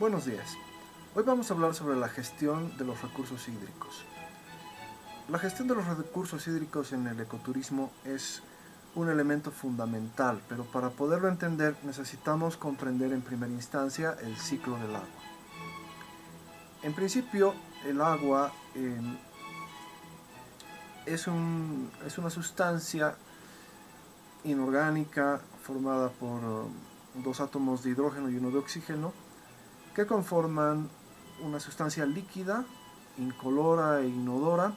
Buenos días. Hoy vamos a hablar sobre la gestión de los recursos hídricos. La gestión de los recursos hídricos en el ecoturismo es un elemento fundamental, pero para poderlo entender necesitamos comprender en primera instancia el ciclo del agua. En principio, el agua es una sustancia inorgánica formada por dos átomos de hidrógeno y uno de oxígeno que conforman una sustancia líquida, incolora e inodora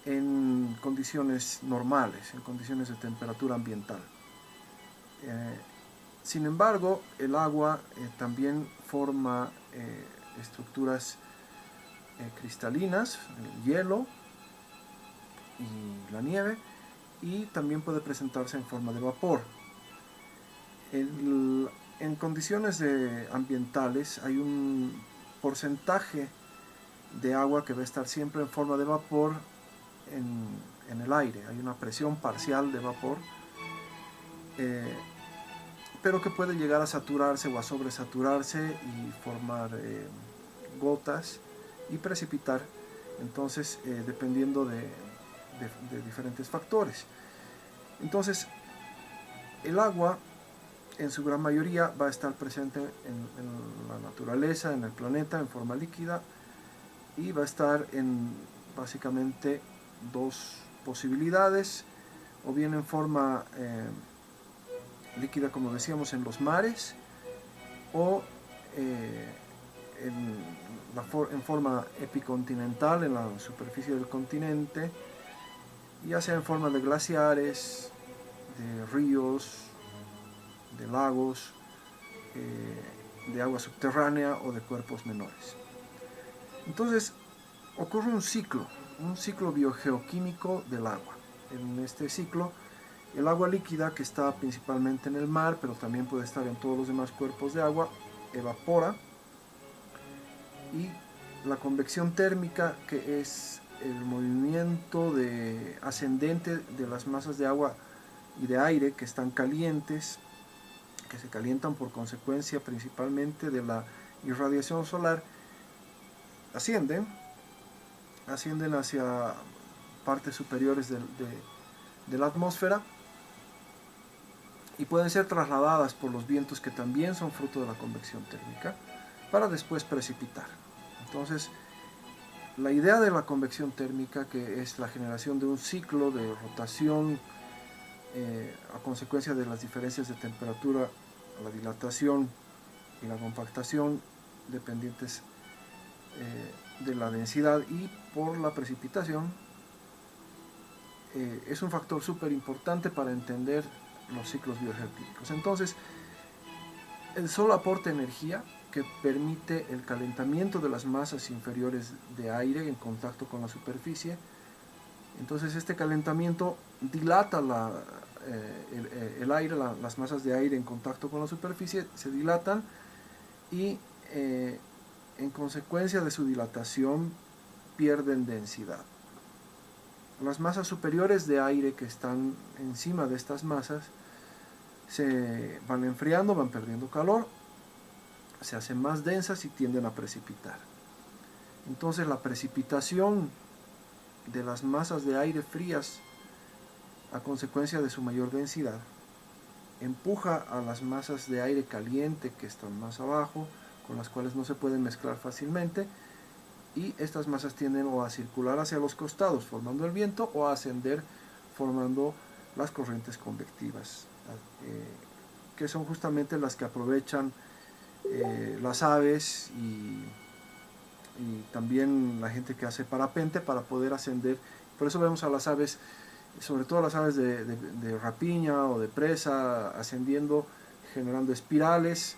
en condiciones normales, en condiciones de temperatura ambiental. Sin embargo, el agua también forma estructuras cristalinas, el hielo y la nieve, y también puede presentarse en forma de vapor. En condiciones ambientales hay un porcentaje de agua que va a estar siempre en forma de vapor en el aire. Hay una presión parcial de vapor, pero que puede llegar a saturarse o a sobresaturarse y formar gotas y precipitar, entonces dependiendo de diferentes factores. Entonces, el agua en su gran mayoría va a estar presente en la naturaleza, en el planeta, en forma líquida, y va a estar en básicamente dos posibilidades, o bien en forma líquida, como decíamos, en los mares, o en forma epicontinental, en la superficie del continente, ya sea en forma de glaciares, de ríos, de lagos, de agua subterránea o de cuerpos menores. Entonces ocurre un ciclo biogeoquímico del agua. En este ciclo, el agua líquida, que está principalmente en el mar, pero también puede estar en todos los demás cuerpos de agua, evapora, y la convección térmica, que es el movimiento ascendente de las masas de agua y de aire que están calientes, que se calientan por consecuencia principalmente de la irradiación solar, ascienden hacia partes superiores de la atmósfera y pueden ser trasladadas por los vientos, que también son fruto de la convección térmica, para después precipitar. Entonces, la idea de la convección térmica, que es la generación de un ciclo de rotación a consecuencia de las diferencias de temperatura, la dilatación y la compactación dependientes de la densidad y por la precipitación, es un factor súper importante para entender los ciclos biogeoquímicos. Entonces, el sol aporta energía que permite el calentamiento de las masas inferiores de aire en contacto con la superficie. Entonces, este calentamiento dilata el aire, las masas de aire en contacto con la superficie se dilatan, y en consecuencia de su dilatación pierden densidad. Las masas superiores de aire que están encima de estas masas se van enfriando, van perdiendo calor, se hacen más densas y tienden a precipitar. Entonces, la precipitación de las masas de aire frías, a consecuencia de su mayor densidad, empuja a las masas de aire caliente que están más abajo, con las cuales no se pueden mezclar fácilmente, y estas masas tienden o a circular hacia los costados formando el viento, o a ascender formando las corrientes convectivas, que son justamente las que aprovechan las aves y también la gente que hace parapente para poder ascender. Por eso vemos a las aves, sobre todo las aves de rapiña o de presa, ascendiendo, generando espirales,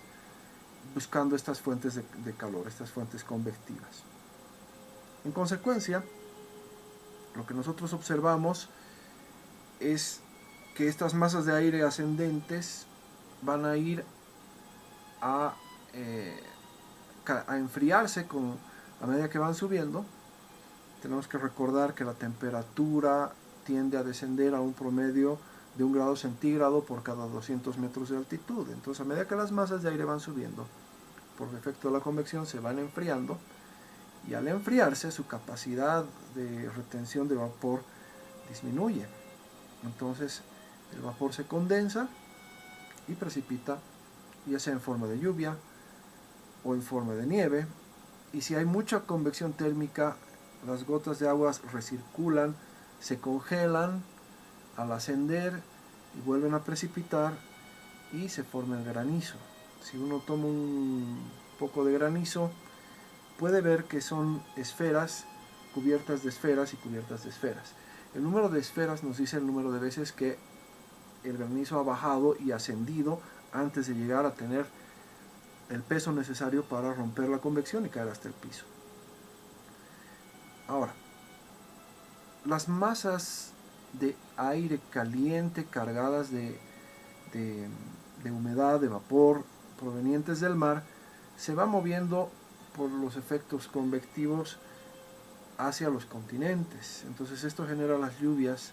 buscando estas fuentes de calor, estas fuentes convectivas. En consecuencia, lo que nosotros observamos es que estas masas de aire ascendentes van a ir a enfriarse a medida que van subiendo. Tenemos que recordar que la temperatura tiende a descender a un promedio de 1 grado centígrado por cada 200 metros de altitud. Entonces, a medida que las masas de aire van subiendo, por efecto de la convección se van enfriando, y al enfriarse su capacidad de retención de vapor disminuye. Entonces el vapor se condensa y precipita, ya sea en forma de lluvia o en forma de nieve. Y si hay mucha convección térmica, las gotas de agua recirculan, se congelan al ascender y vuelven a precipitar y se forma el granizo. Si uno toma un poco de granizo, puede ver que son esferas cubiertas de esferas y cubiertas de esferas. El número de esferas nos dice el número de veces que el granizo ha bajado y ascendido antes de llegar a tener el peso necesario para romper la convección y caer hasta el piso. Ahora, las masas de aire caliente cargadas de humedad, de vapor, provenientes del mar, se va moviendo por los efectos convectivos hacia los continentes. Entonces esto genera las lluvias,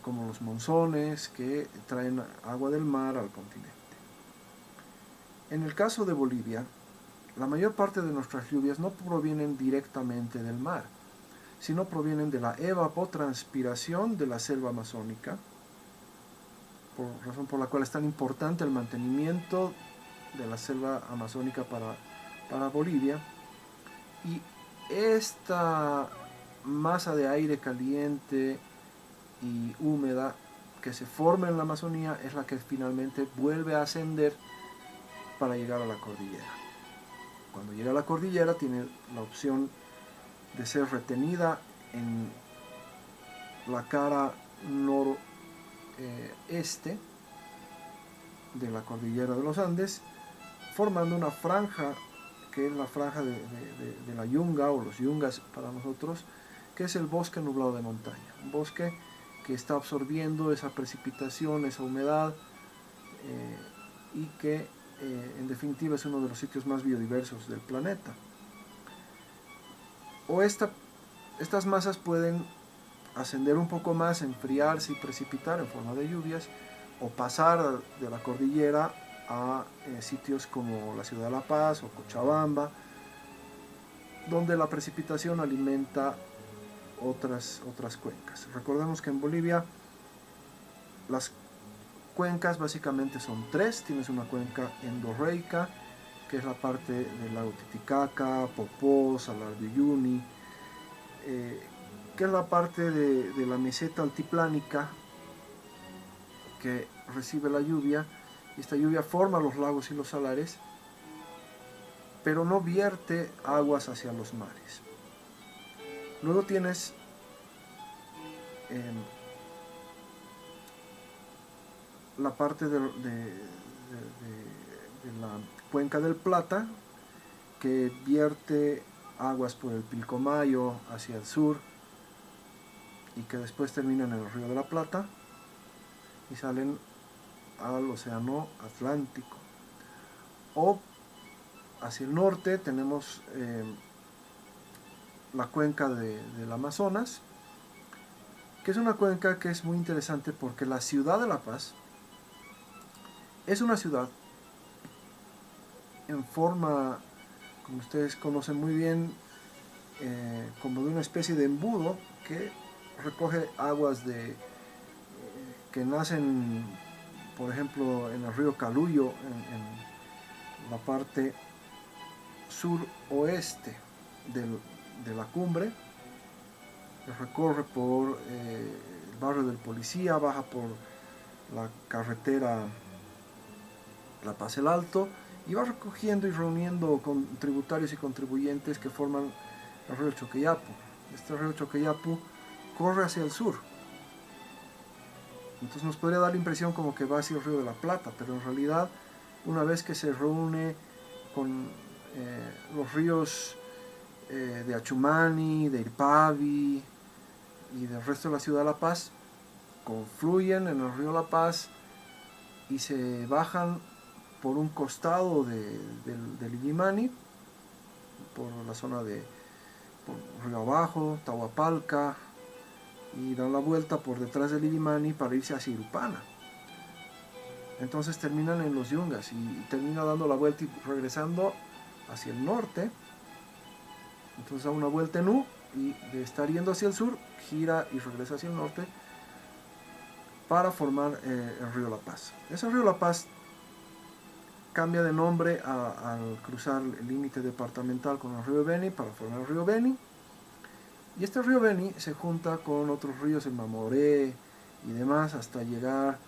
como los monzones que traen agua del mar al continente. En el caso de Bolivia, la mayor parte de nuestras lluvias no provienen directamente del mar, sino provienen de la evapotranspiración de la selva amazónica, por razón por la cual es tan importante el mantenimiento de la selva amazónica para Bolivia. Y esta masa de aire caliente y húmeda que se forma en la Amazonía es la que finalmente vuelve a ascender para llegar a la cordillera. Cuando llega a la cordillera tiene la opción de ser retenida en la cara noreste de la cordillera de los Andes, formando una franja que es la franja de la yunga, o los yungas para nosotros, que es el bosque nublado de montaña, un bosque que está absorbiendo esa precipitación, esa humedad, y que en definitiva es uno de los sitios más biodiversos del planeta. O estas masas pueden ascender un poco más, enfriarse y precipitar en forma de lluvias, o pasar de la cordillera a sitios como la ciudad de La Paz o Cochabamba, donde la precipitación alimenta otras cuencas. Recordemos que en Bolivia las cuencas básicamente son tres. Tienes una cuenca endorreica, que es la parte del lago Titicaca, Popó, Salar de Uyuni, que es la parte de la meseta altiplánica que recibe la lluvia. Esta lluvia forma los lagos y los salares, pero no vierte aguas hacia los mares. Luego tienes la parte de la cuenca del Plata, que vierte aguas por el Pilcomayo hacia el sur y que después terminan en el Río de la Plata y salen al Océano Atlántico. O hacia el norte tenemos la cuenca del Amazonas, que es una cuenca que es muy interesante porque la ciudad de La Paz es una ciudad en forma, como ustedes conocen muy bien, como de una especie de embudo que recoge aguas que nacen, por ejemplo, en el río Caluyo, en la parte suroeste de la cumbre, que recorre por el barrio del Policía, baja por la carretera La Paz el Alto y va recogiendo y reuniendo con tributarios y contribuyentes que forman el río Choqueyapu. Este río Choqueyapu corre hacia el sur. Entonces nos podría dar la impresión como que va hacia el río de la Plata, pero en realidad, una vez que se reúne con los ríos de Achumani, de Irpavi y del resto de la ciudad de La Paz, confluyen en el río La Paz y se bajan por un costado del Illimani, por la zona por Río Abajo, Tahuapalca, y dan la vuelta por detrás del Illimani para irse hacia Irupana. Entonces terminan en los Yungas y termina dando la vuelta y regresando hacia el norte. Entonces da una vuelta en U y de estar yendo hacia el sur, gira y regresa hacia el norte para formar el río La Paz. Ese río La Paz cambia de nombre al cruzar el límite departamental con el río Beni para formar el río Beni. Y este río Beni se junta con otros ríos, el Mamoré y demás, hasta llegar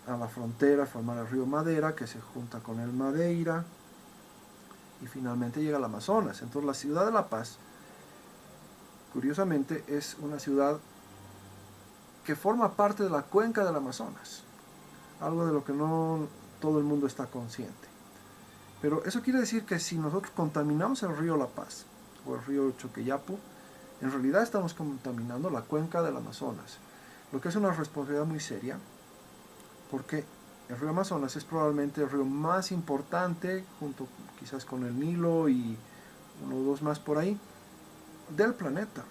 a la frontera, formar el río Madera, que se junta con el Madeira, y finalmente llega al Amazonas. Entonces la ciudad de La Paz, curiosamente, es una ciudad que forma parte de la cuenca del Amazonas, algo de lo que no todo el mundo está consciente. Pero eso quiere decir que si nosotros contaminamos el río La Paz o el río Choqueyapu, en realidad estamos contaminando la cuenca del Amazonas, lo que es una responsabilidad muy seria, porque el río Amazonas es probablemente el río más importante, junto quizás con el Nilo y uno o dos más por ahí, del planeta.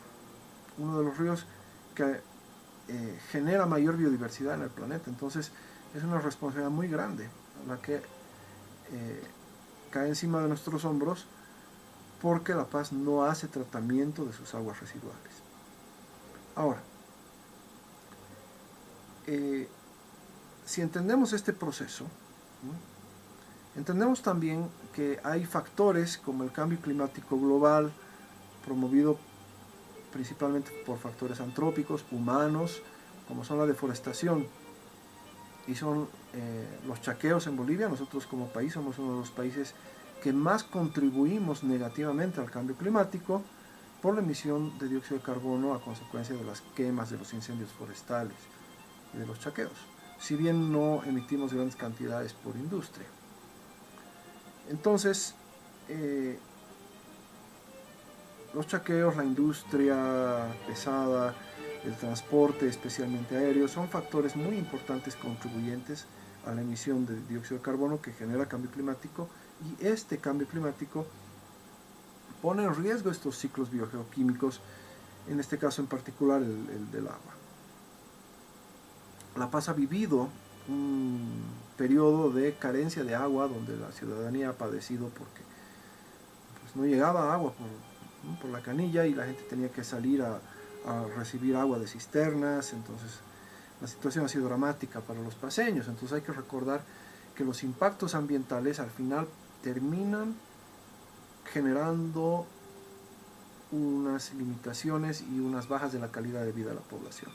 Uno de los ríos que genera mayor biodiversidad en el planeta. Entonces es una responsabilidad muy grande la que cae encima de nuestros hombros, porque La Paz no hace tratamiento de sus aguas residuales. Ahora, si entendemos este proceso, ¿no?, entendemos también que hay factores como el cambio climático global, promovido principalmente por factores antrópicos, humanos, como son la deforestación y son los chaqueos en Bolivia. Nosotros como país somos uno de los países que más contribuimos negativamente al cambio climático por la emisión de dióxido de carbono a consecuencia de las quemas, de los incendios forestales y de los chaqueos, si bien no emitimos grandes cantidades por industria. Entonces, los chaqueos, la industria pesada, el transporte, especialmente aéreo, son factores muy importantes contribuyentes a la emisión de dióxido de carbono que genera cambio climático, y este cambio climático pone en riesgo estos ciclos biogeoquímicos, en este caso en particular el del agua. La Paz ha vivido un periodo de carencia de agua donde la ciudadanía ha padecido porque pues, no llegaba agua por la canilla y la gente tenía que salir a recibir agua de cisternas. Entonces la situación ha sido dramática para los paceños. Entonces hay que recordar que los impactos ambientales al final terminan generando unas limitaciones y unas bajas de la calidad de vida de la población.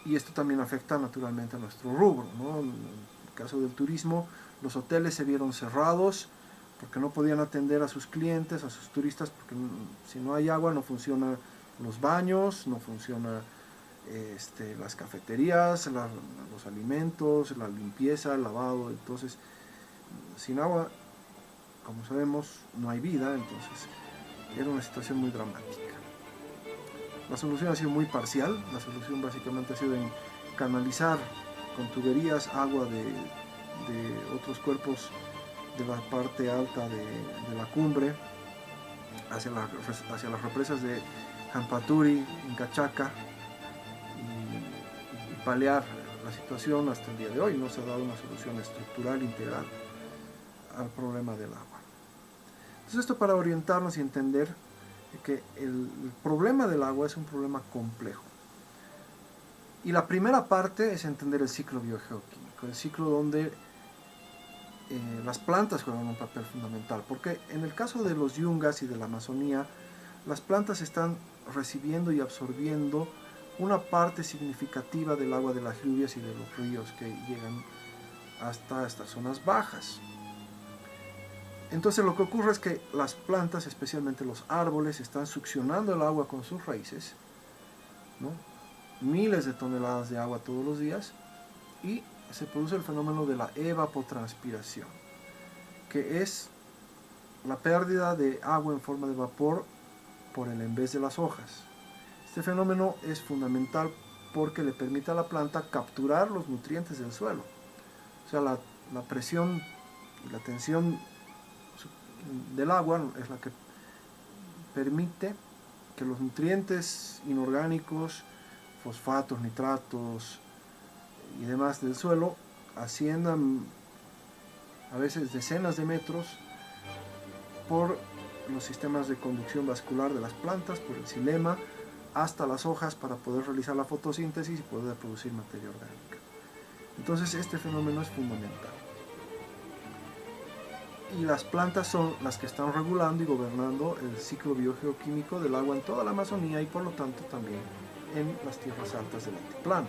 Y esto también afecta naturalmente a nuestro rubro, ¿no? En el caso del turismo, los hoteles se vieron cerrados porque no podían atender a sus clientes, a sus turistas, porque si no hay agua no funcionan los baños, no funcionan las cafeterías, los alimentos, la limpieza, el lavado. Entonces, sin agua, como sabemos, no hay vida. Entonces era una situación muy dramática. La solución ha sido muy parcial. La solución básicamente ha sido en canalizar con tuberías agua de otros cuerpos de la parte alta de la cumbre hacia las represas de Jampaturi, Incachaca, y paliar la situación. Hasta el día de hoy no se ha dado una solución estructural integral al problema del agua. Entonces, esto para orientarnos y entender que el problema del agua es un problema complejo. Y la primera parte es entender el ciclo biogeoquímico, el ciclo donde las plantas juegan un papel fundamental, porque en el caso de los yungas y de la Amazonía, las plantas están recibiendo y absorbiendo una parte significativa del agua de las lluvias y de los ríos que llegan hasta estas zonas bajas. Entonces lo que ocurre es que las plantas, especialmente los árboles, están succionando el agua con sus raíces, ¿no?, miles de toneladas de agua todos los días, y se produce el fenómeno de la evapotranspiración, que es la pérdida de agua en forma de vapor por el envés de las hojas. Este fenómeno es fundamental porque le permite a la planta capturar los nutrientes del suelo. O sea, la presión y la tensión del agua es la que permite que los nutrientes inorgánicos, fosfatos, nitratos y demás del suelo asciendan a veces decenas de metros por los sistemas de conducción vascular de las plantas, por el xilema, hasta las hojas para poder realizar la fotosíntesis y poder producir materia orgánica. Entonces este fenómeno es fundamental. Y las plantas son las que están regulando y gobernando el ciclo biogeoquímico del agua en toda la Amazonía y por lo tanto también en las tierras altas del altiplano.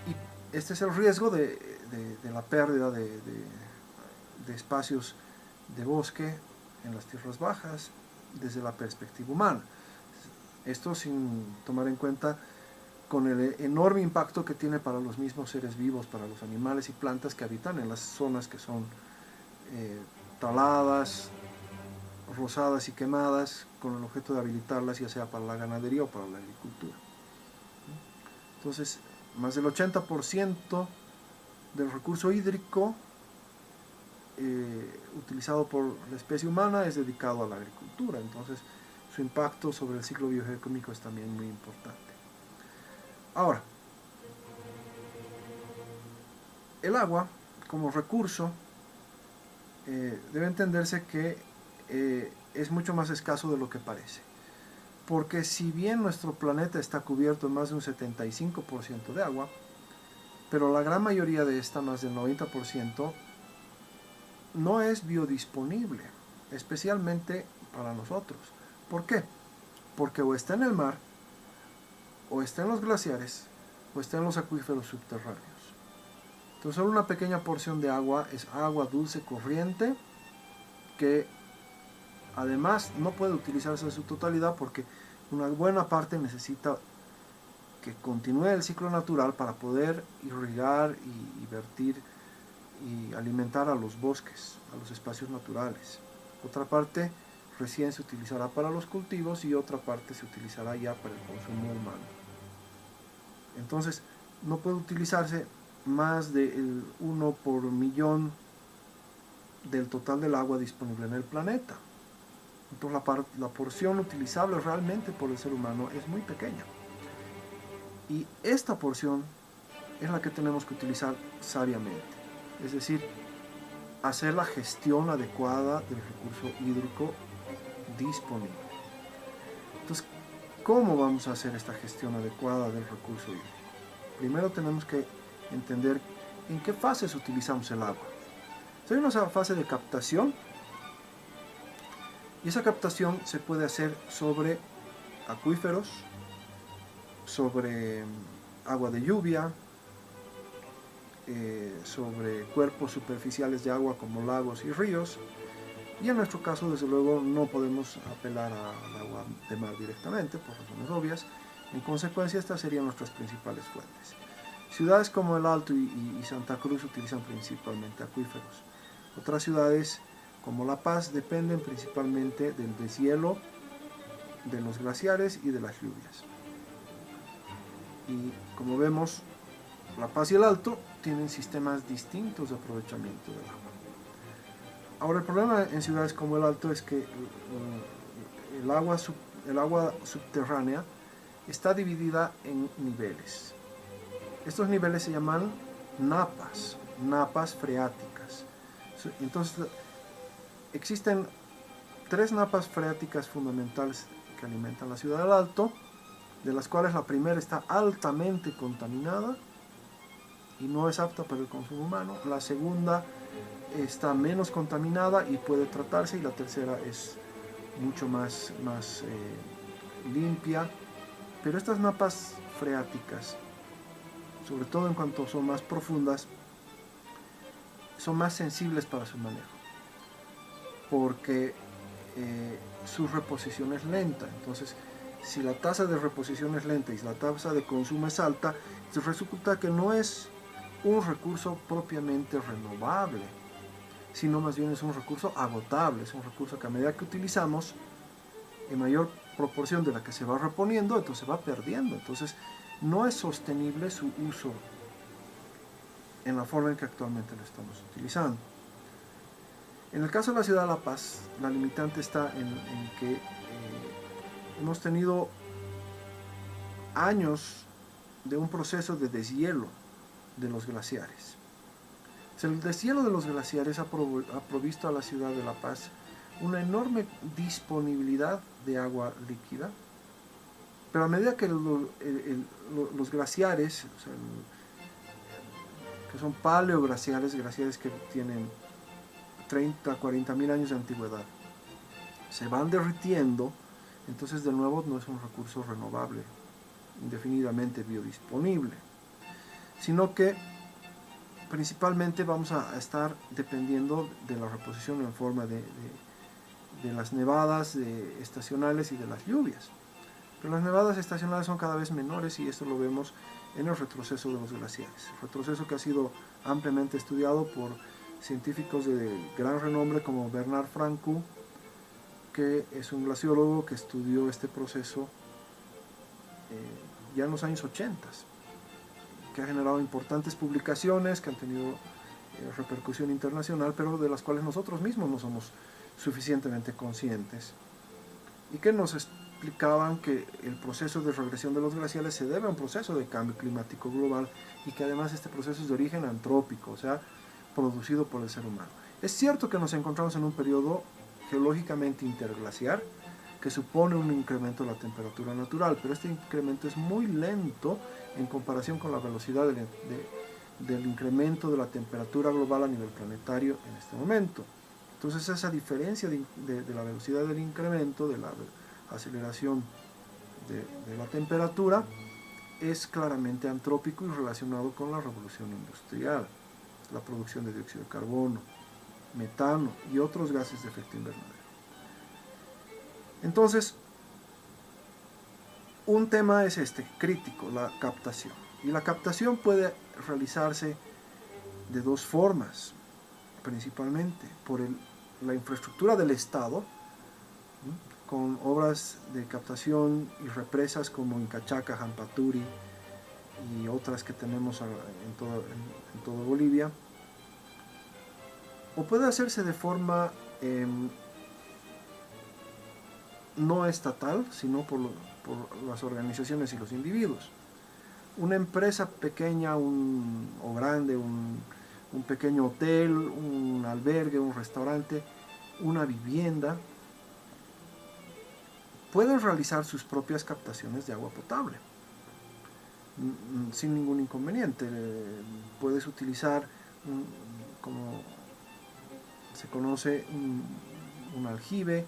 Y este es el riesgo de la pérdida de espacios de bosque en las tierras bajas desde la perspectiva humana. Esto sin tomar en cuenta con el enorme impacto que tiene para los mismos seres vivos, para los animales y plantas que habitan en las zonas que son taladas, rozadas y quemadas con el objeto de habilitarlas ya sea para la ganadería o para la agricultura. Entonces, más del 80% del recurso hídrico utilizado por la especie humana es dedicado a la agricultura, entonces su impacto sobre el ciclo biogeoquímico es también muy importante. Ahora, el agua como recurso debe entenderse que es mucho más escaso de lo que parece, porque si bien nuestro planeta está cubierto en más de un 75% de agua, pero la gran mayoría de esta, más del 90%, no es biodisponible, especialmente para nosotros. ¿Por qué? Porque o está en el mar, o está en los glaciares, o está en los acuíferos subterráneos. Entonces solo una pequeña porción de agua es agua dulce corriente, que además no puede utilizarse en su totalidad porque una buena parte necesita que continúe el ciclo natural para poder irrigar y vertir y alimentar a los bosques, a los espacios naturales. Otra parte recién se utilizará para los cultivos y otra parte se utilizará ya para el consumo humano. Entonces, no puede utilizarse más del 1 por millón del total del agua disponible en el planeta. Entonces, la porción utilizable realmente por el ser humano es muy pequeña. Y esta porción es la que tenemos que utilizar sabiamente. Es decir, hacer la gestión adecuada del recurso hídrico disponible. Entonces, ¿cómo vamos a hacer esta gestión adecuada del recurso hídrico? Primero tenemos que entender en qué fases utilizamos el agua. Hay una fase de captación, y esa captación se puede hacer sobre acuíferos, sobre agua de lluvia, sobre cuerpos superficiales de agua como lagos y ríos, y en nuestro caso desde luego no podemos apelar al agua de mar directamente por razones obvias. En consecuencia, estas serían nuestras principales fuentes. Ciudades como El Alto y Santa Cruz utilizan principalmente acuíferos. Otras ciudades como La Paz dependen principalmente del deshielo, de los glaciares y de las lluvias. Y como vemos, La Paz y El Alto tienen sistemas distintos de aprovechamiento del agua. Ahora, el problema en ciudades como El Alto es que el agua subterránea está dividida en niveles. Estos niveles se llaman napas freáticas. Entonces, existen 3 napas freáticas fundamentales que alimentan la ciudad del Alto, de las cuales la primera está altamente contaminada y no es apta para el consumo humano. La segunda está menos contaminada y puede tratarse, y la tercera es mucho más limpia. Pero estas napas freáticas, sobre todo en cuanto son más profundas, son más sensibles para su manejo, porque su reposición es lenta. Entonces, si la tasa de reposición es lenta y la tasa de consumo es alta, entonces resulta que no es un recurso propiamente renovable, sino más bien es un recurso agotable, es un recurso que a medida que utilizamos, en mayor proporción de la que se va reponiendo, entonces se va perdiendo. Entonces, no es sostenible su uso en la forma en que actualmente lo estamos utilizando. En el caso de la ciudad de La Paz, la limitante está en que hemos tenido años de un proceso de deshielo de los glaciares. El deshielo de los glaciares ha provisto a la ciudad de La Paz una enorme disponibilidad de agua líquida, pero a medida que los glaciares, o sea, que son paleoglaciares, glaciares que tienen 30, 40 mil años de antigüedad, se van derritiendo, entonces de nuevo no es un recurso renovable, indefinidamente biodisponible, sino que principalmente vamos a estar dependiendo de la reposición en forma de las nevadas estacionales y de las lluvias. Pero las nevadas estacionales son cada vez menores y esto lo vemos en el retroceso de los glaciares. Retroceso que ha sido ampliamente estudiado por científicos de gran renombre como Bernard Francoux, que es un glaciólogo que estudió este proceso ya en los años 80, que ha generado importantes publicaciones que han tenido repercusión internacional, pero de las cuales nosotros mismos no somos suficientemente conscientes, y que nos explicaban que el proceso de regresión de los glaciares se debe a un proceso de cambio climático global y que además este proceso es de origen antrópico, o sea, producido por el ser humano. Es cierto que nos encontramos en un periodo geológicamente interglaciar que supone un incremento de la temperatura natural, pero este incremento es muy lento en comparación con la velocidad del incremento de la temperatura global a nivel planetario en este momento. Entonces esa diferencia de la velocidad del incremento, de la aceleración de la temperatura, es claramente antrópico y relacionado con la revolución industrial, la producción de dióxido de carbono, metano y otros gases de efecto invernadero. Entonces, un tema es crítico, la captación. Y la captación puede realizarse de dos formas, principalmente por la infraestructura del Estado, con obras de captación y represas como Incachaca, Jampaturi y otras que tenemos en toda Bolivia, o puede hacerse de forma no estatal, sino por las organizaciones y los individuos. Una empresa pequeña o grande, un pequeño hotel, un albergue, un restaurante, una vivienda, pueden realizar sus propias captaciones de agua potable sin ningún inconveniente. Puedes utilizar, como se conoce, un aljibe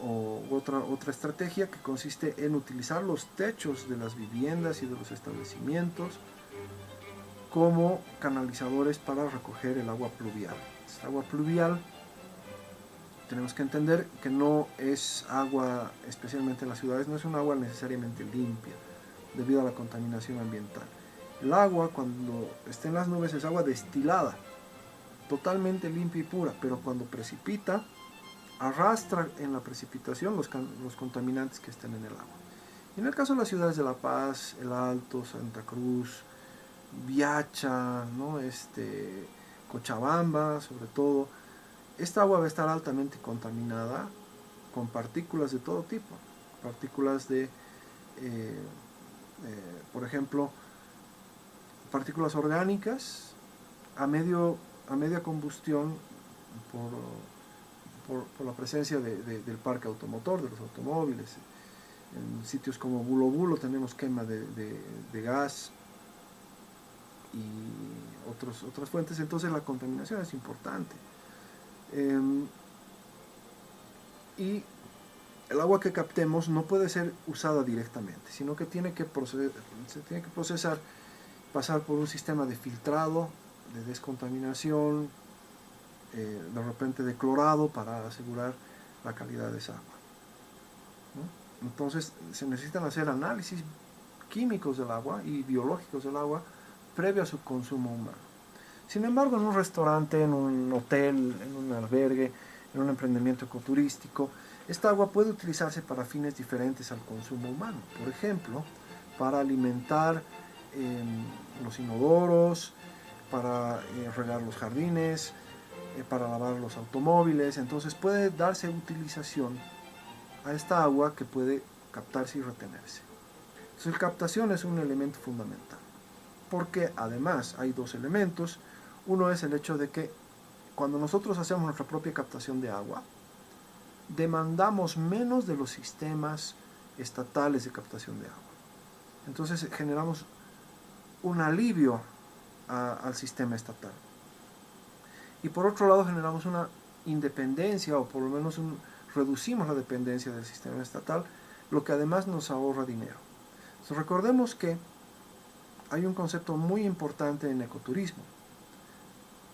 o otra estrategia que consiste en utilizar los techos de las viviendas y de los establecimientos como canalizadores para recoger el agua pluvial. Esta agua pluvial, tenemos que entender que no es agua, especialmente en las ciudades, no es un agua necesariamente limpia debido a la contaminación ambiental. El agua, cuando está en las nubes, es agua destilada, totalmente limpia y pura, pero cuando precipita, arrastra en la precipitación los contaminantes que estén en el agua. Y en el caso de las ciudades de La Paz, El Alto, Santa Cruz, Viacha, ¿no? Cochabamba, sobre todo, esta agua va a estar altamente contaminada con partículas de todo tipo, partículas por ejemplo, partículas orgánicas a media combustión por la presencia del parque automotor, de los automóviles. En sitios como Bulo Bulo tenemos quema de gas y otras fuentes, entonces la contaminación es importante. Y el agua que captemos no puede ser usada directamente, sino que se tiene que procesar, pasar por un sistema de filtrado, de descontaminación, de repente de clorado para asegurar la calidad de esa agua, ¿no? Entonces se necesitan hacer análisis químicos del agua y biológicos del agua previo a su consumo humano. Sin embargo, en un restaurante, en un hotel, en un albergue, en un emprendimiento ecoturístico, esta agua puede utilizarse para fines diferentes al consumo humano. Por ejemplo, para alimentar los inodoros, para regar los jardines, para lavar los automóviles. Entonces puede darse utilización a esta agua que puede captarse y retenerse. Entonces, la captación es un elemento fundamental. porque además hay dos elementos. Uno es el hecho de que cuando nosotros hacemos nuestra propia captación de agua, demandamos menos de los sistemas estatales de captación de agua. Entonces generamos un alivio al sistema estatal. Y por otro lado generamos una independencia, o por lo menos reducimos la dependencia del sistema estatal, lo que además nos ahorra dinero. Entonces, recordemos que hay un concepto muy importante en ecoturismo,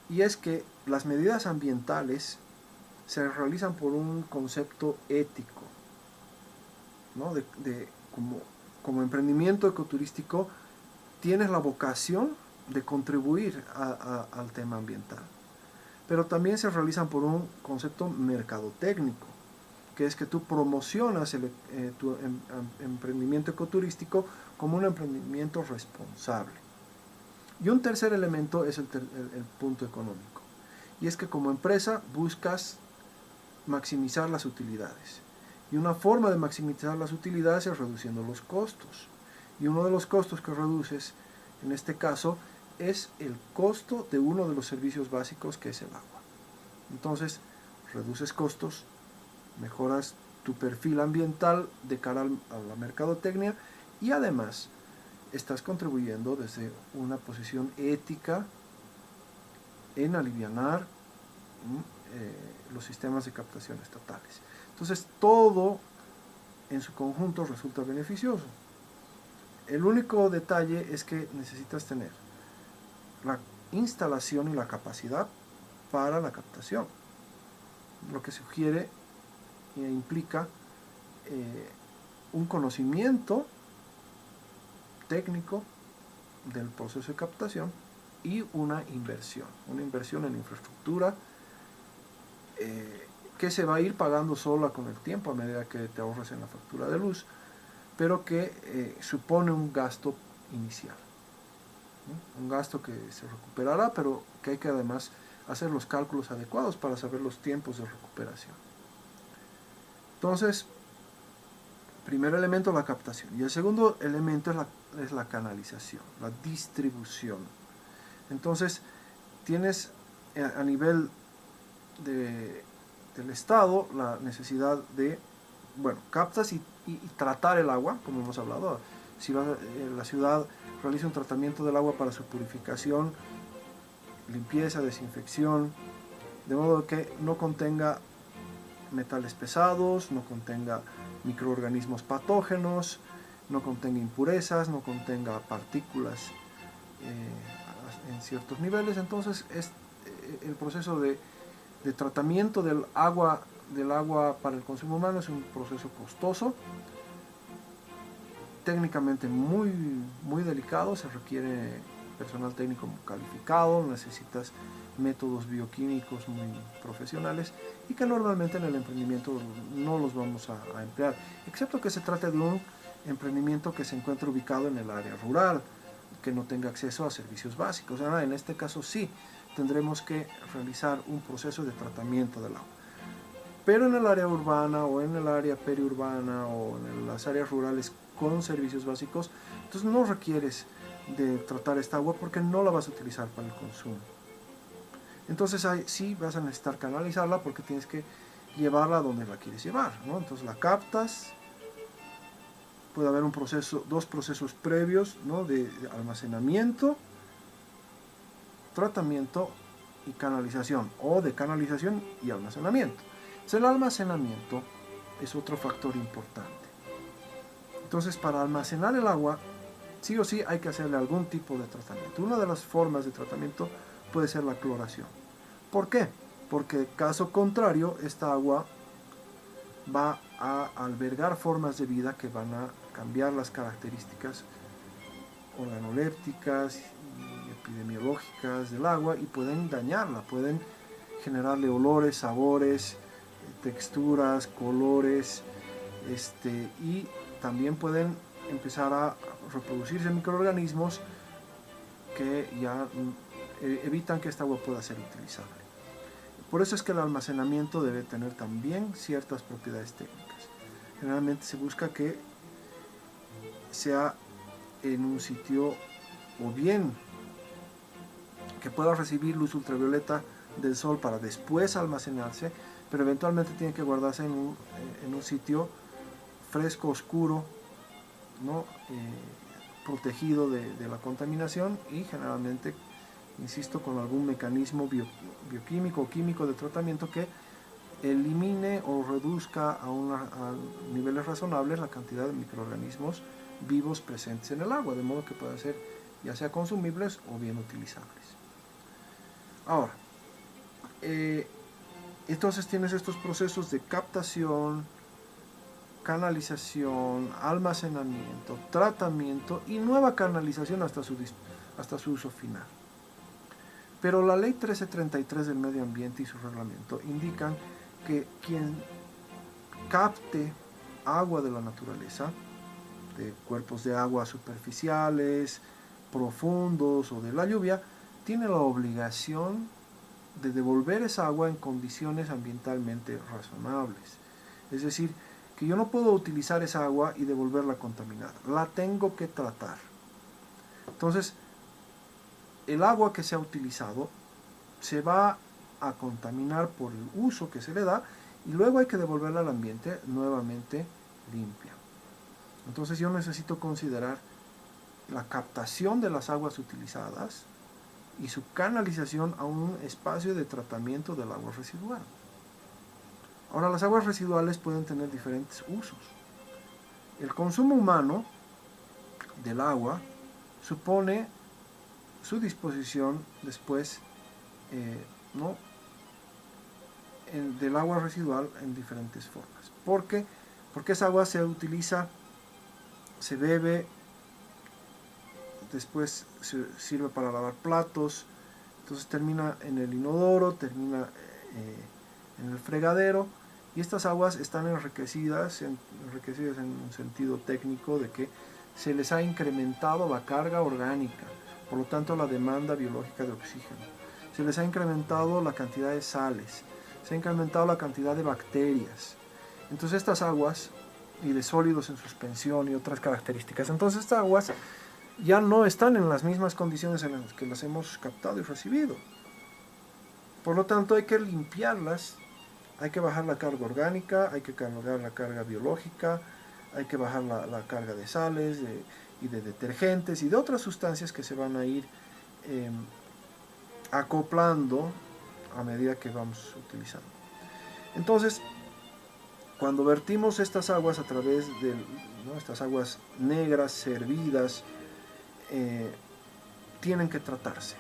y es que las medidas ambientales se realizan por un concepto ético, ¿no? Como emprendimiento ecoturístico tienes la vocación de contribuir al tema ambiental, pero también se realizan por un concepto mercadotécnico, que es que tú promocionas tu emprendimiento ecoturístico como un emprendimiento responsable. Y un tercer elemento es el punto económico, y es que como empresa buscas maximizar las utilidades. Y una forma de maximizar las utilidades es reduciendo los costos. Y uno de los costos que reduces, en este caso, es el costo de uno de los servicios básicos, que es el agua. Entonces, reduces costos, mejoras tu perfil ambiental de cara a la mercadotecnia, y además estás contribuyendo desde una posición ética en alivianar los sistemas de captación estatales. Entonces, todo en su conjunto resulta beneficioso. El único detalle es que necesitas tener la instalación y la capacidad para la captación, lo que sugiere e implica un conocimiento técnico del proceso de captación y una inversión en infraestructura, que se va a ir pagando sola con el tiempo a medida que te ahorres en la factura de luz, pero que supone un gasto inicial, ¿no? Un gasto que se recuperará, pero que hay que además hacer los cálculos adecuados para saber los tiempos de recuperación. Entonces, primer elemento, la captación, y el segundo elemento es la canalización, la distribución. Entonces, tienes a nivel del Estado la necesidad de, captas y tratar el agua, como hemos hablado. Si la ciudad realiza un tratamiento del agua para su purificación, limpieza, desinfección, de modo que no contenga metales pesados, no contenga microorganismos patógenos, no contenga impurezas, no contenga partículas en ciertos niveles. Entonces el proceso de tratamiento del agua para el consumo humano es un proceso costoso, técnicamente muy, muy delicado, se requiere personal técnico calificado, necesitas métodos bioquímicos muy profesionales, y que normalmente en el emprendimiento no los vamos a emplear, excepto que se trate de un emprendimiento que se encuentre ubicado en el área rural, que no tenga acceso a servicios básicos. En este caso sí tendremos que realizar un proceso de tratamiento del agua. Pero en el área urbana o en el área periurbana o en las áreas rurales con servicios básicos, entonces no requieres de tratar esta agua porque no la vas a utilizar para el consumo. Entonces ahí sí vas a necesitar canalizarla porque tienes que llevarla a donde la quieres llevar, ¿no? Entonces la captas, puede haber dos procesos previos, ¿no? de almacenamiento, tratamiento y canalización, o de canalización y almacenamiento. Entonces el almacenamiento es otro factor importante. Entonces, para almacenar el agua, sí o sí hay que hacerle algún tipo de tratamiento. Una de las formas de tratamiento puede ser la cloración. ¿Por qué? Porque caso contrario, esta agua va a albergar formas de vida que van a cambiar las características organolépticas y epidemiológicas del agua y pueden dañarla, pueden generarle olores, sabores, texturas, colores, y también pueden empezar a reproducirse microorganismos que ya evitan que esta agua pueda ser utilizable. Por eso es que el almacenamiento debe tener también ciertas propiedades técnicas. Generalmente se busca que sea en un sitio o bien que pueda recibir luz ultravioleta del sol para después almacenarse, pero eventualmente tiene que guardarse en un sitio fresco, oscuro, ¿no? Protegido de la contaminación y generalmente, insisto, con algún mecanismo bioquímico o químico de tratamiento que elimine o reduzca a niveles razonables la cantidad de microorganismos vivos presentes en el agua, de modo que puedan ser ya sea consumibles o bien utilizables. Ahora, entonces tienes estos procesos de captación, canalización, almacenamiento, tratamiento y nueva canalización hasta su uso final. Pero la ley 1333 del medio ambiente y su reglamento indican que quien capte agua de la naturaleza, de cuerpos de agua superficiales, profundos o de la lluvia, tiene la obligación de devolver esa agua en condiciones ambientalmente razonables. Es decir, que yo no puedo utilizar esa agua y devolverla contaminada, la tengo que tratar. Entonces, el agua que se ha utilizado se va a contaminar por el uso que se le da y luego hay que devolverla al ambiente nuevamente limpia. Entonces yo necesito considerar la captación de las aguas utilizadas y su canalización a un espacio de tratamiento del agua residual. Ahora, las aguas residuales pueden tener diferentes usos. El consumo humano del agua supone su disposición después ¿no? Del agua residual en diferentes formas. ¿Por qué? Porque esa agua se utiliza, se bebe, después se sirve para lavar platos, entonces termina en el inodoro, termina en el fregadero, y estas aguas están enriquecidas en un sentido técnico de que se les ha incrementado la carga orgánica, por lo tanto la demanda biológica de oxígeno, se les ha incrementado la cantidad de sales, se ha incrementado la cantidad de bacterias. Entonces estas aguas, y de sólidos en suspensión y otras características, entonces estas aguas ya no están en las mismas condiciones en las que las hemos captado y recibido. Por lo tanto hay que limpiarlas, hay que bajar la carga orgánica, hay que cargar la carga biológica, hay que bajar la carga de sales y de detergentes y de otras sustancias que se van a ir acoplando a medida que vamos utilizando. Entonces, cuando vertimos estas aguas a través de estas aguas negras, servidas, tienen que tratarse,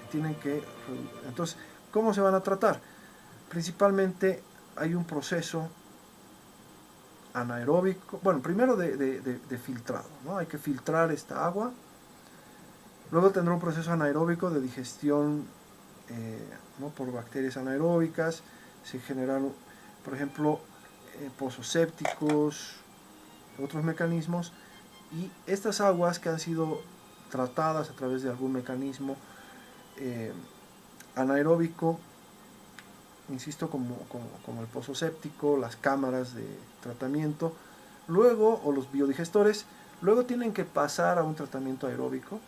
entonces, ¿cómo se van a tratar? Principalmente hay un proceso anaeróbico, bueno, primero de filtrado, ¿no? Hay que filtrar esta agua, luego tendrá un proceso anaeróbico de digestión ¿no? por bacterias anaeróbicas, se generan, por ejemplo, pozos sépticos, otros mecanismos, y estas aguas que han sido tratadas a través de algún mecanismo anaeróbico, insisto, como el pozo séptico, las cámaras de tratamiento, luego, o los biodigestores, luego tienen que pasar a un tratamiento aeróbico,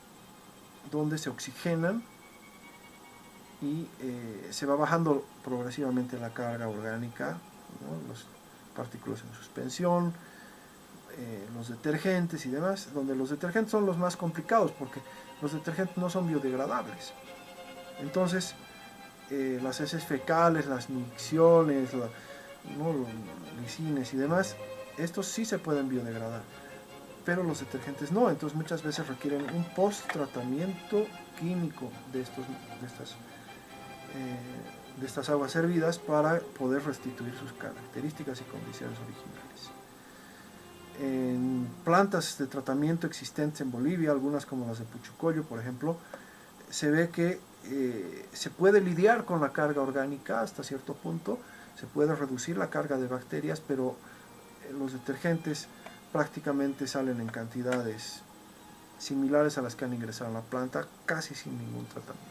donde se oxigenan y se va bajando progresivamente la carga orgánica, ¿no? Las partículas en suspensión, los detergentes y demás, donde los detergentes son los más complicados porque los detergentes no son biodegradables. Entonces, las heces fecales, las micciones, ¿no? Los lisines y demás, estos sí se pueden biodegradar, pero los detergentes no. Entonces muchas veces requieren un post-tratamiento químico de estas aguas servidas para poder restituir sus características y condiciones originales. En plantas de tratamiento existentes en Bolivia, algunas como las de Puchucoyo, por ejemplo, se ve que se puede lidiar con la carga orgánica hasta cierto punto, se puede reducir la carga de bacterias, pero los detergentes prácticamente salen en cantidades similares a las que han ingresado en la planta, casi sin ningún tratamiento.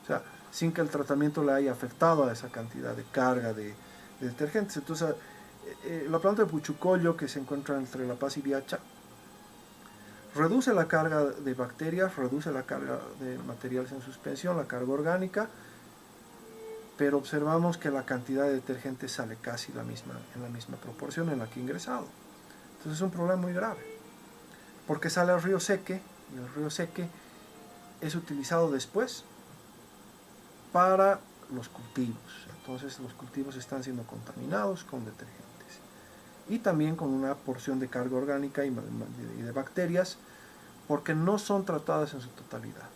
O sea, sin que el tratamiento le haya afectado a esa cantidad de carga de detergentes. Entonces, la planta de Puchucoyo, que se encuentra entre La Paz y Viacha, reduce la carga de bacterias, reduce la carga de materiales en suspensión, la carga orgánica, pero observamos que la cantidad de detergente sale casi en la misma proporción en la que ha ingresado. Entonces es un problema muy grave, porque sale al río Seque, y el río Seque es utilizado después para los cultivos. Entonces los cultivos están siendo contaminados con detergentes. Y también con una porción de carga orgánica y de bacterias, porque no son tratadas en su totalidad.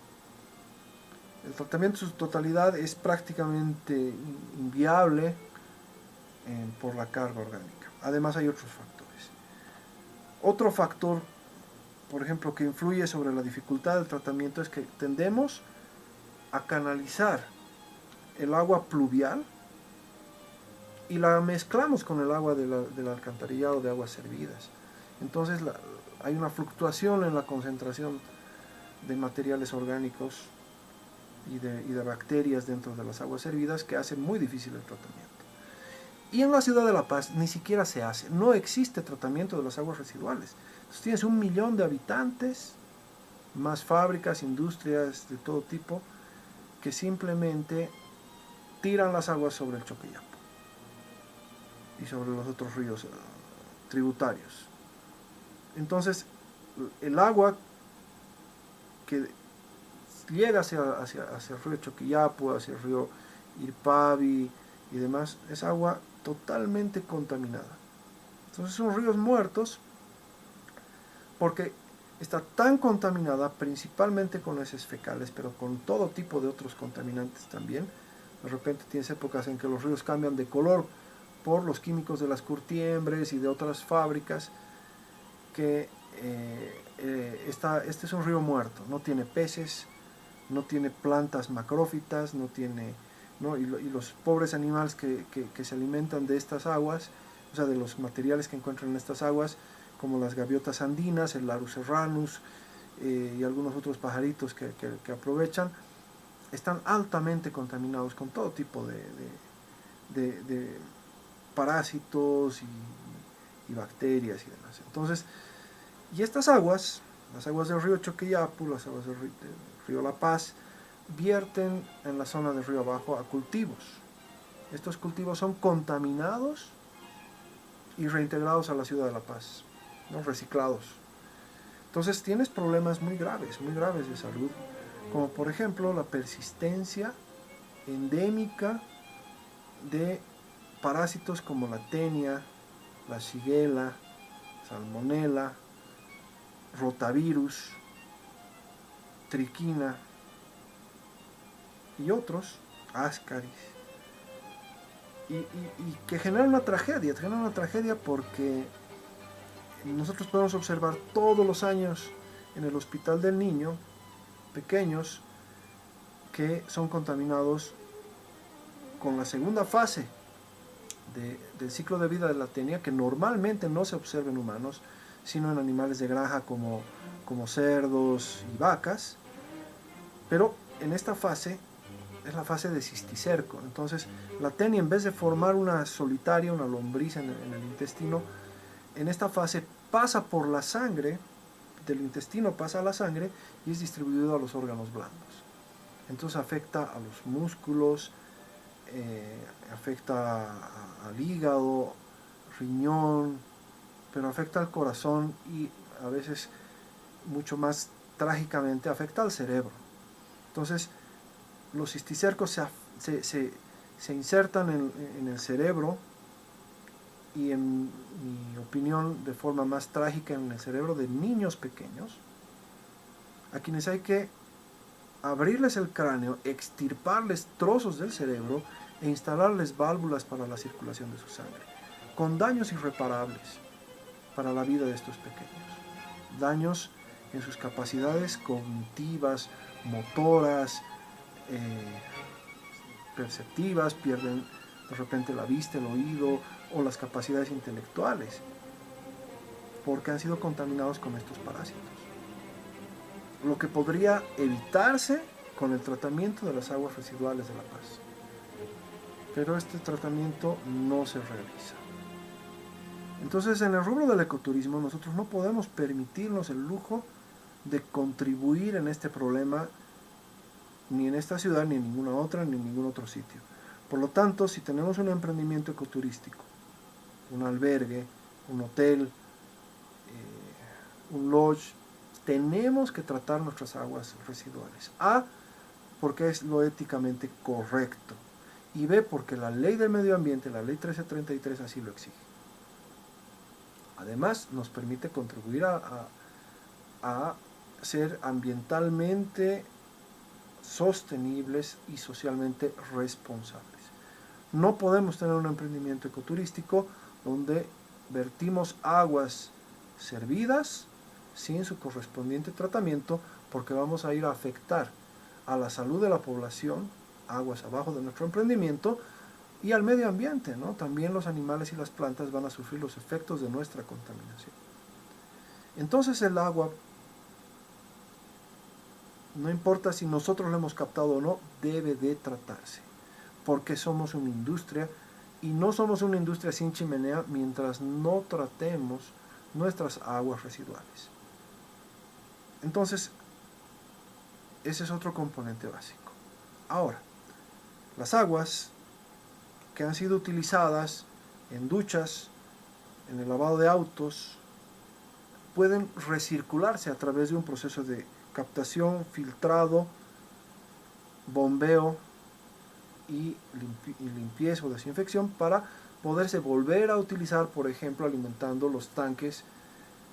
El tratamiento en su totalidad es prácticamente inviable por la carga orgánica. Además hay otros factores. Otro factor, por ejemplo, que influye sobre la dificultad del tratamiento es que tendemos a canalizar el agua pluvial y la mezclamos con el agua del alcantarillado de aguas servidas. Entonces hay una fluctuación en la concentración de materiales orgánicos y de bacterias dentro de las aguas servidas que hace muy difícil el tratamiento. Y en la ciudad de La Paz ni siquiera se hace, no existe tratamiento de las aguas residuales. Entonces tienes 1 millón de habitantes, más fábricas, industrias de todo tipo, que simplemente tiran las aguas sobre el Choqueyapo y sobre los otros ríos tributarios. Entonces el agua que llega hacia el río Choqueyapo, hacia el río Irpavi y demás, es agua totalmente contaminada. Entonces son ríos muertos porque está tan contaminada, principalmente con heces fecales, pero con todo tipo de otros contaminantes también. De repente tienes épocas en que los ríos cambian de color por los químicos de las curtiembres y de otras fábricas, que este es un río muerto, no tiene peces, no tiene plantas macrófitas, y los pobres animales que se alimentan de estas aguas, o sea, de los materiales que encuentran en estas aguas, como las gaviotas andinas, el Larus serranus y algunos otros pajaritos que aprovechan, están altamente contaminados con todo tipo de parásitos y bacterias y demás. Entonces, y estas aguas, las aguas del río Choqueyapo, las aguas del río La Paz, vierten en la zona del río abajo a cultivos. Estos cultivos son contaminados y reintegrados a la ciudad de La Paz, ¿no? Reciclados. Entonces tienes problemas muy graves de salud, como por ejemplo la persistencia endémica de parásitos como la tenia, la shigella, salmonella, rotavirus, triquina y otros, ascaris, y que generan una tragedia porque nosotros podemos observar todos los años en el Hospital del Niño pequeños que son contaminados con la segunda fase del ciclo de vida de la tenia, que normalmente no se observa en humanos, sino en animales de granja como cerdos y vacas, pero en esta fase es la fase de cisticerco. Entonces la tenia, en vez de formar una solitaria, una lombriz en el intestino, en esta fase pasa por la sangre, del intestino pasa a la sangre y es distribuido a los órganos blandos. Entonces afecta a los músculos, afecta al hígado, riñón, pero afecta al corazón y a veces mucho más trágicamente afecta al cerebro. Entonces los cisticercos se insertan en el cerebro y, en mi opinión, de forma más trágica en el cerebro de niños pequeños, a quienes hay que abrirles el cráneo, extirparles trozos del cerebro e instalarles válvulas para la circulación de su sangre, con daños irreparables para la vida de estos pequeños. Daños en sus capacidades cognitivas, motoras, perceptivas, pierden de repente la vista, el oído o las capacidades intelectuales, porque han sido contaminados con estos parásitos. Lo que podría evitarse con el tratamiento de las aguas residuales de La Paz. Pero este tratamiento no se realiza. Entonces, en el rubro del ecoturismo, nosotros no podemos permitirnos el lujo de contribuir en este problema ni en esta ciudad, ni en ninguna otra, ni en ningún otro sitio. Por lo tanto, si tenemos un emprendimiento ecoturístico, un albergue, un hotel, un lodge, tenemos que tratar nuestras aguas residuales. A, porque es lo éticamente correcto. Y B, porque la ley del medio ambiente, la ley 1333, así lo exige. Además, nos permite contribuir a ser ambientalmente sostenibles y socialmente responsables. No podemos tener un emprendimiento ecoturístico donde vertimos aguas servidas sin su correspondiente tratamiento, porque vamos a ir a afectar a la salud de la población, aguas abajo de nuestro emprendimiento, y al medio ambiente, ¿no? También los animales y las plantas van a sufrir los efectos de nuestra contaminación. Entonces el agua, no importa si nosotros lo hemos captado o no, debe de tratarse, porque somos una industria, y no somos una industria sin chimenea mientras no tratemos nuestras aguas residuales. Entonces, ese es otro componente básico. Ahora, las aguas que han sido utilizadas en duchas, en el lavado de autos, pueden recircularse a través de un proceso de captación, filtrado, bombeo y limpieza o desinfección para poderse volver a utilizar, por ejemplo, alimentando los tanques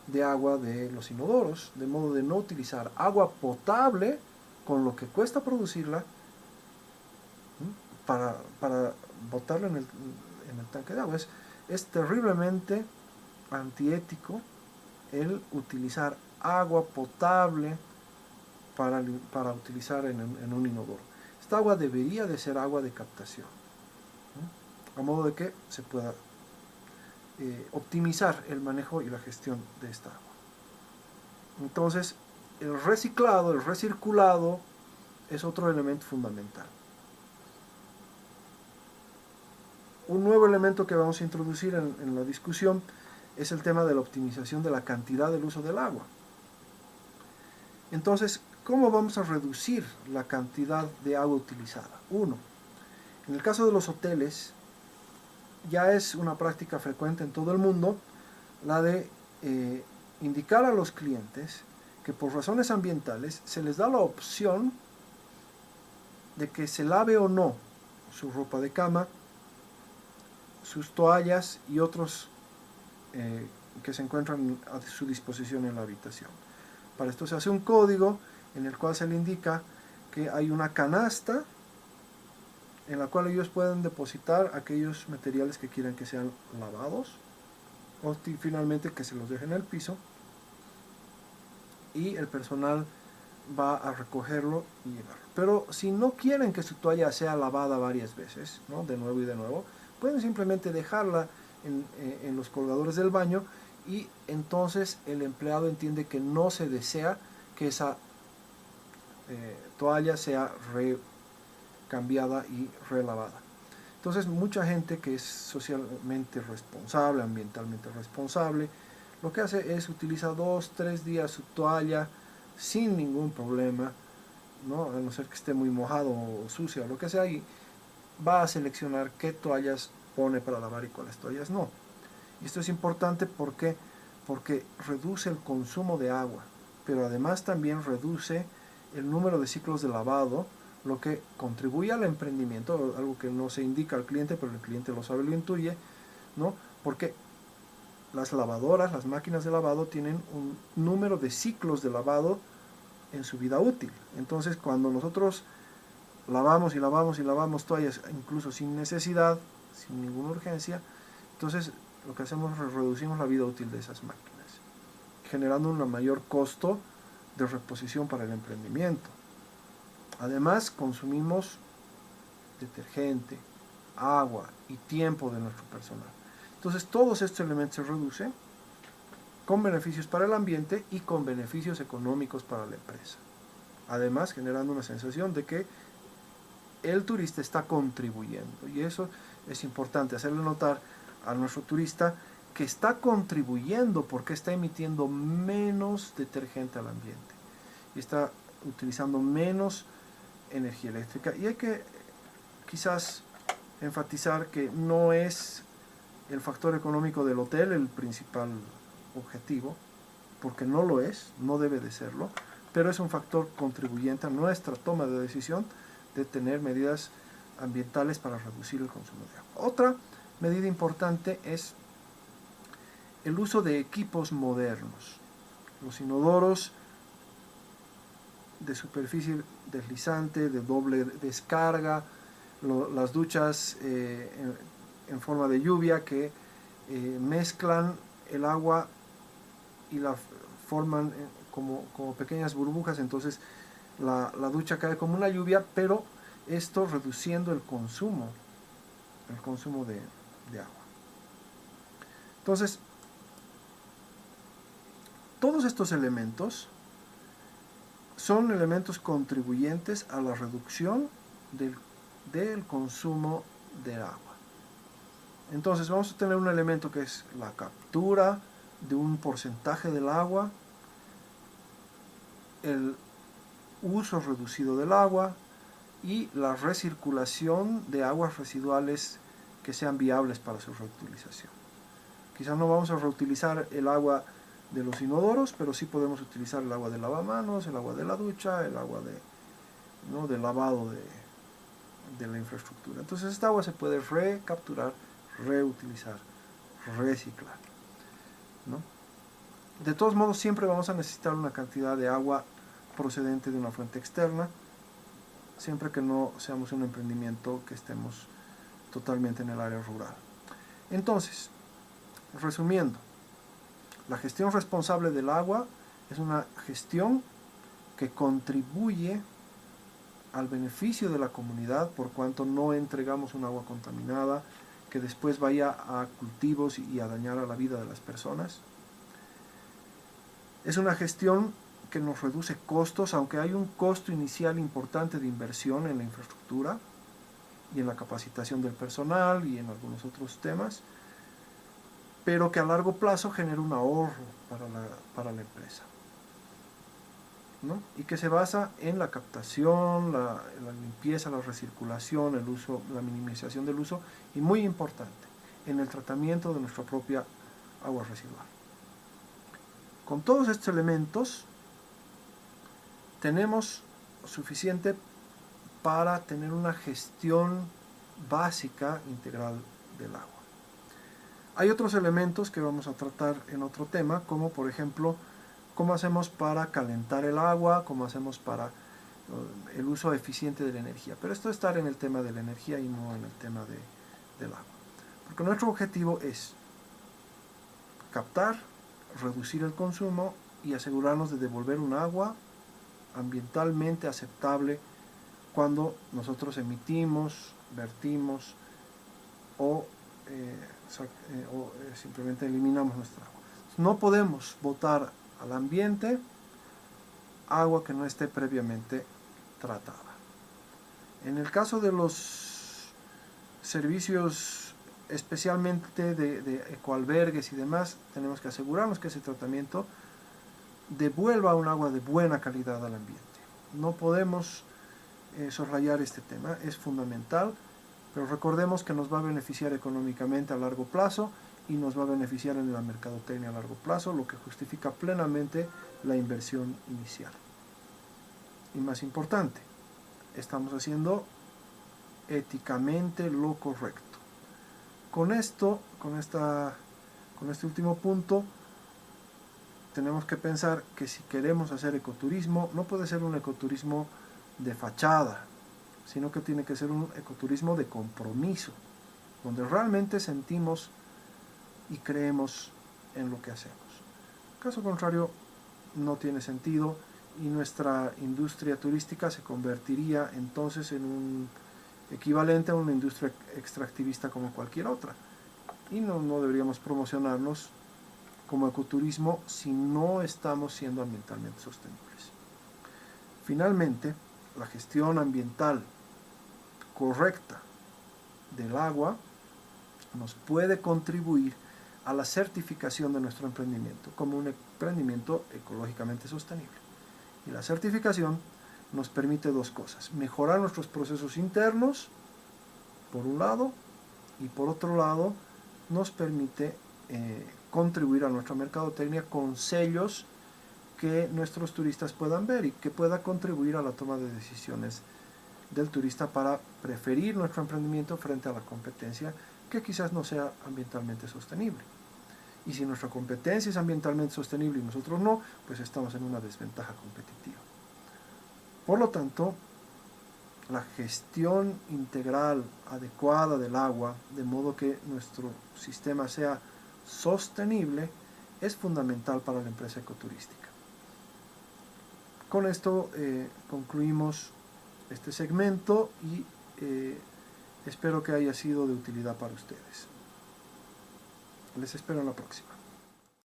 de agua de los inodoros, de modo de no utilizar agua potable con lo que cuesta producirla para botarla en el tanque de agua. Es terriblemente antiético el utilizar agua potable para utilizar en un inodoro. Esta agua debería de ser agua de captación, ¿no? A modo de que se pueda optimizar el manejo y la gestión de esta agua. Entonces, el reciclado, el recirculado es otro elemento fundamental. Un nuevo elemento que vamos a introducir en la discusión es el tema de la optimización de la cantidad del uso del agua. Entonces, ¿cómo vamos a reducir la cantidad de agua utilizada? Uno, en el caso de los hoteles, ya es una práctica frecuente en todo el mundo la de indicar a los clientes que por razones ambientales se les da la opción de que se lave o no su ropa de cama, sus toallas y otros que se encuentran a su disposición en la habitación. Para esto se hace un código en el cual se le indica que hay una canasta en la cual ellos pueden depositar aquellos materiales que quieran que sean lavados, o finalmente que se los dejen en el piso, y el personal va a recogerlo y llevarlo. Pero si no quieren que su toalla sea lavada varias veces, ¿no? De nuevo y de nuevo, pueden simplemente dejarla en los colgadores del baño, y entonces el empleado entiende que no se desea que esa toalla sea cambiada y relavada. Entonces mucha gente que es socialmente responsable, ambientalmente responsable, lo que hace es utiliza 2-3 días su toalla sin ningún problema, ¿no? A no ser que esté muy mojado o sucia o lo que sea, y va a seleccionar qué toallas pone para lavar y cuáles toallas no. Y esto es importante porque reduce el consumo de agua, pero además también reduce el número de ciclos de lavado, lo que contribuye al emprendimiento, algo que no se indica al cliente, pero el cliente lo sabe, lo intuye, ¿no? Porque las lavadoras, las máquinas de lavado tienen un número de ciclos de lavado en su vida útil. Entonces, cuando nosotros lavamos y lavamos y lavamos toallas, incluso sin necesidad, sin ninguna urgencia, entonces lo que hacemos es reducimos la vida útil de esas máquinas, generando un mayor costo de reposición para el emprendimiento. Además, consumimos detergente, agua y tiempo de nuestro personal. Entonces, todos estos elementos se reducen con beneficios para el ambiente y con beneficios económicos para la empresa. Además, generando una sensación de que el turista está contribuyendo. Y eso es importante, hacerle notar a nuestro turista que está contribuyendo porque está emitiendo menos detergente al ambiente. y está utilizando menos energía eléctrica. Y hay que quizás enfatizar que no es el factor económico del hotel el principal objetivo, porque no lo es, no debe de serlo, pero es un factor contribuyente a nuestra toma de decisión de tener medidas ambientales para reducir el consumo de agua. Otra medida importante es el uso de equipos modernos. Los inodoros de superficie deslizante, de doble descarga, las duchas en forma de lluvia que mezclan el agua y la forman como pequeñas burbujas, entonces la ducha cae como una lluvia, pero esto reduciendo el consumo de agua. Entonces, todos estos elementos son elementos contribuyentes a la reducción del consumo de agua. Entonces vamos a tener un elemento que es la captura de un porcentaje del agua, el uso reducido del agua y la recirculación de aguas residuales que sean viables para su reutilización. Quizás no vamos a reutilizar el agua de los inodoros, pero sí podemos utilizar el agua de lavamanos, el agua de la ducha, el agua de lavado de la infraestructura. Entonces esta agua se puede recapturar, reutilizar, reciclar, ¿no? De todos modos, siempre vamos a necesitar una cantidad de agua procedente de una fuente externa, siempre que no seamos un emprendimiento que estemos totalmente en el área rural. Entonces, resumiendo, la gestión responsable del agua es una gestión que contribuye al beneficio de la comunidad por cuanto no entregamos un agua contaminada que después vaya a cultivos y a dañar a la vida de las personas. Es una gestión que nos reduce costos, aunque hay un costo inicial importante de inversión en la infraestructura y en la capacitación del personal y en algunos otros temas, pero que a largo plazo genera un ahorro para la empresa, ¿no? Y que se basa en la captación, la limpieza, la recirculación, el uso, la minimización del uso y, muy importante, en el tratamiento de nuestra propia agua residual. Con todos estos elementos tenemos suficiente para tener una gestión básica integral del agua. Hay otros elementos que vamos a tratar en otro tema, como por ejemplo, cómo hacemos para calentar el agua, cómo hacemos para el uso eficiente de la energía. Pero esto es estar en el tema de la energía y no en el tema del agua. Porque nuestro objetivo es captar, reducir el consumo y asegurarnos de devolver un agua ambientalmente aceptable cuando nosotros emitimos, vertimos o simplemente eliminamos nuestra agua. No podemos botar al ambiente agua que no esté previamente tratada. En el caso de los servicios especialmente de ecoalbergues y demás, tenemos que asegurarnos que ese tratamiento devuelva un agua de buena calidad al ambiente. No podemos soslayar este tema, es fundamental, pero recordemos que nos va a beneficiar económicamente a largo plazo y nos va a beneficiar en la mercadotecnia a largo plazo, lo que justifica plenamente la inversión inicial. Y más importante, estamos haciendo éticamente lo correcto. Con esto, con este último punto, tenemos que pensar que si queremos hacer ecoturismo, no puede ser un ecoturismo de fachada, sino que tiene que ser un ecoturismo de compromiso, donde realmente sentimos y creemos en lo que hacemos. Caso contrario, no tiene sentido y nuestra industria turística se convertiría entonces en un equivalente a una industria extractivista como cualquier otra. Y no deberíamos promocionarnos como ecoturismo si no estamos siendo ambientalmente sostenibles. Finalmente, la gestión ambiental correcta del agua nos puede contribuir a la certificación de nuestro emprendimiento como un emprendimiento ecológicamente sostenible. Y la certificación nos permite dos cosas: mejorar nuestros procesos internos, por un lado, y por otro lado, nos permite contribuir a nuestra mercadotecnia con sellos que nuestros turistas puedan ver y que pueda contribuir a la toma de decisiones del turista para preferir nuestro emprendimiento frente a la competencia que quizás no sea ambientalmente sostenible. Y si nuestra competencia es ambientalmente sostenible y nosotros no, pues estamos en una desventaja competitiva. Por lo tanto, la gestión integral adecuada del agua, de modo que nuestro sistema sea sostenible, es fundamental para la empresa ecoturística. Con esto concluimos este segmento y espero que haya sido de utilidad para ustedes. Les espero en la próxima.